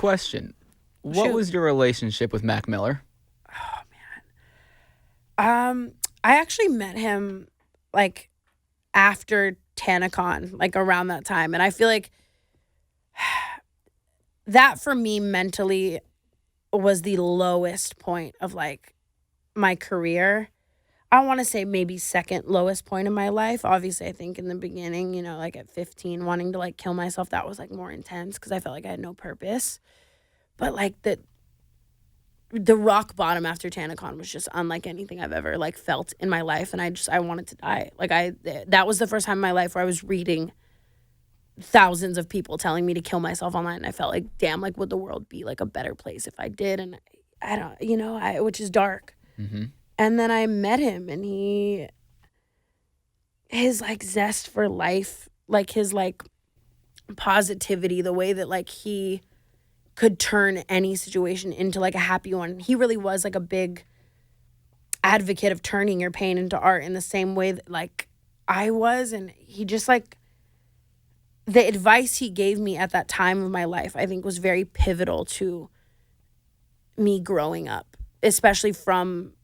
question. What Shoot. was your relationship with Mac Miller? I actually met him like after TanaCon, like around that time. And I feel like that for me mentally was the lowest point of like my career. I want to say maybe second lowest point in my life. Obviously, I think in the beginning, you know, like at 15, wanting to like kill myself, that was like more intense because I felt like I had no purpose. But like the rock bottom after TanaCon was just unlike anything I've ever like felt in my life, and I wanted to die. Like that was the first time in my life where I was reading thousands of people telling me to kill myself online, and I felt like, damn, like would the world be like a better place if I did? And I don't, you know, which is dark. Mm-hmm. And then I met him, and his like zest for life, like his like positivity, the way that like he could turn any situation into like a happy one. He really was like a big advocate of turning your pain into art in the same way that like I was. And he just like, the advice he gave me at that time of my life, I think was very pivotal to me growing up, especially from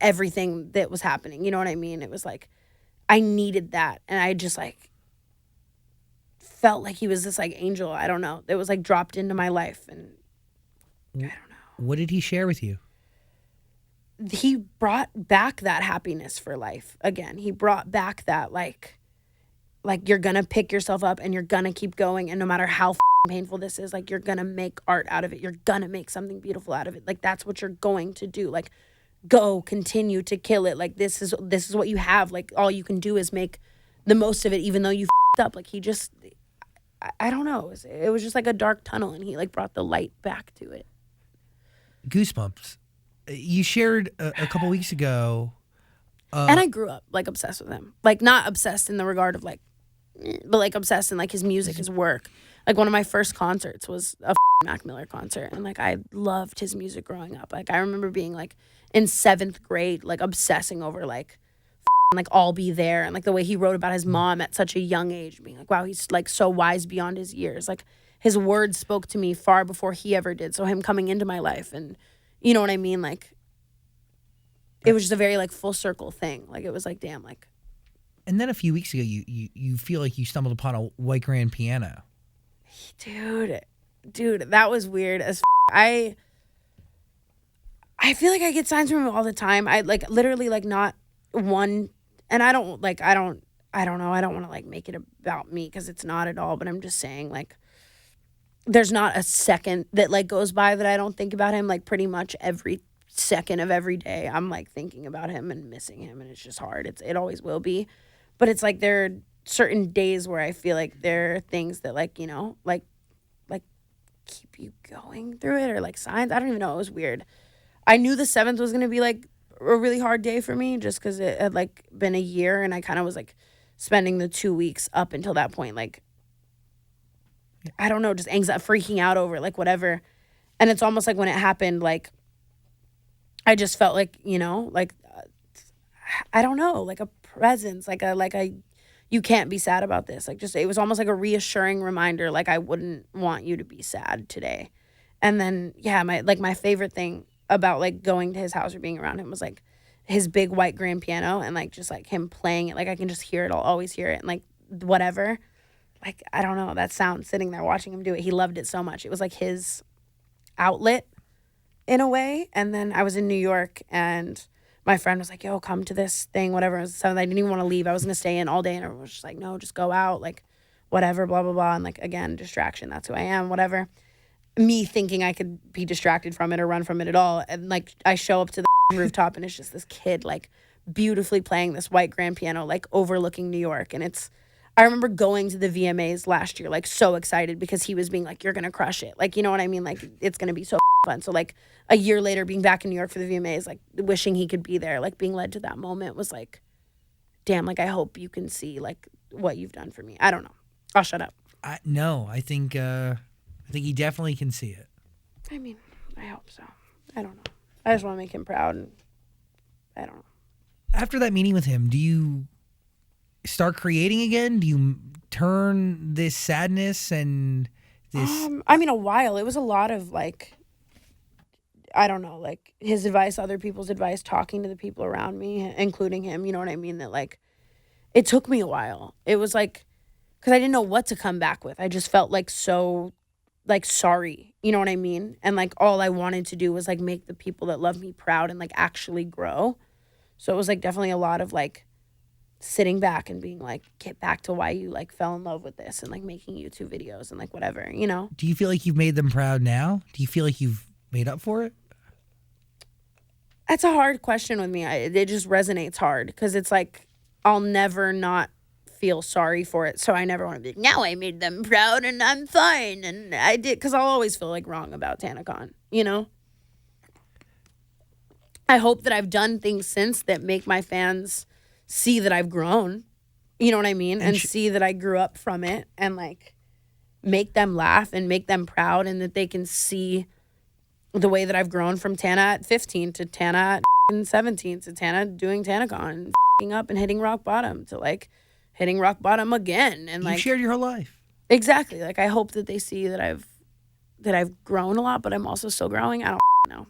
everything that was happening. You know what I mean? It was like, I needed that. And I just like felt like he was this like angel. I don't know. It was like dropped into my life. And I don't know. What did he share with you? He brought back that happiness for life again. He brought back that like you're gonna pick yourself up and you're gonna keep going, and no matter how painful this is, like you're gonna make art out of it. You're gonna make something beautiful out of it. Like that's what you're going to do. Like go continue to kill it. Like this is what you have. Like all you can do is make the most of it, even though you up. Like he just, I don't know. It was just like a dark tunnel, and he like brought the light back to it. Goosebumps. You shared a couple weeks ago. And I grew up like obsessed with him. Like not obsessed in the regard of like, but like obsessed in like his music, his work. Like one of my first concerts was a Mac Miller concert, and like I loved his music growing up. Like I remember being like in 7th grade, like obsessing over like I'll Be There, and like the way he wrote about his mom at such a young age, being like, wow, he's like so wise beyond his years. Like his words spoke to me far before he ever did. So him coming into my life, and you know what I mean? Like it was just a very like full circle thing. Like it was like, damn, like. And then a few weeks ago, you feel like you stumbled upon a white grand piano. Dude, that was weird as I feel like I get signs from him all the time. I like literally like not one, and I don't know. I don't want to like make it about me because it's not at all, but I'm just saying like there's not a second that like goes by that I don't think about him. Like pretty much every second of every day I'm like thinking about him and missing him, and it's just hard. It always will be. But it's like there are certain days where I feel like there are things that like, you know, like keep you going through it, or like signs. I don't even know. It was weird. I knew the 7th was going to be like a really hard day for me just because it had like been a year, and I kind of was like spending the 2 weeks up until that point, like, I don't know, just anxiety, freaking out over like whatever. And it's almost like when it happened, like I just felt like, you know, like, I don't know, like a presence, like a you can't be sad about this. Like just, it was almost like a reassuring reminder. Like I wouldn't want you to be sad today. And then, yeah, my favorite thing about like going to his house or being around him was like his big white grand piano, and like just like him playing it. Like I can just hear it. I'll always hear it. And like whatever, like, I don't know, that sound sitting there watching him do it. He loved it so much. It was like his outlet in a way. And then I was in New York, and my friend was like, yo, come to this thing, whatever. It was something I didn't even want to leave. I was going to stay in all day. And everyone was just like, no, just go out. Like, whatever, blah, blah, blah. And like, again, distraction. That's who I am, whatever. Me thinking I could be distracted from it or run from it at all. And like, I show up to the rooftop, and it's just this kid, like, beautifully playing this white grand piano, like, overlooking New York. And I remember going to the VMAs last year, like, so excited because he was being like, you're going to crush it. Like, you know what I mean? Like, it's going to be so fun. So like a year later, being back in New York for the VMAs, like wishing he could be there, like being led to that moment was like, damn, like I hope you can see like what you've done for me. I don't know. I'll shut up. No, I think he definitely can see it. I mean, I hope so. I don't know. I just want to make him proud, and I don't know. After that meeting with him, do you start creating again? Do you turn this sadness and this? I mean, a while. It was a lot of like, I don't know, like his advice, other people's advice, talking to the people around me, including him. You know what I mean? That like, it took me a while. It was like, because I didn't know what to come back with. I just felt like so, like, sorry. You know what I mean? And like, all I wanted to do was like make the people that love me proud and like actually grow. So it was like definitely a lot of like sitting back and being like, get back to why you like fell in love with this and like making YouTube videos and like whatever, you know? Do you feel like you've made them proud now? Do you feel like you've made up for it? That's a hard question with me. It just resonates hard because it's like I'll never not feel sorry for it. So I never want to be like, now I made them proud and I'm fine. And I did, because I'll always feel like wrong about TanaCon, you know? I hope that I've done things since that make my fans see that I've grown. You know what I mean? And see that I grew up from it and like make them laugh and make them proud and that they can see the way that I've grown from Tana at 15 to Tana at 17 to Tana doing TanaCon and up and hitting rock bottom to like hitting rock bottom again. And like, You've shared your whole life. exactly. Like I hope that they see that I've grown a lot, but I'm also still growing. I don't know.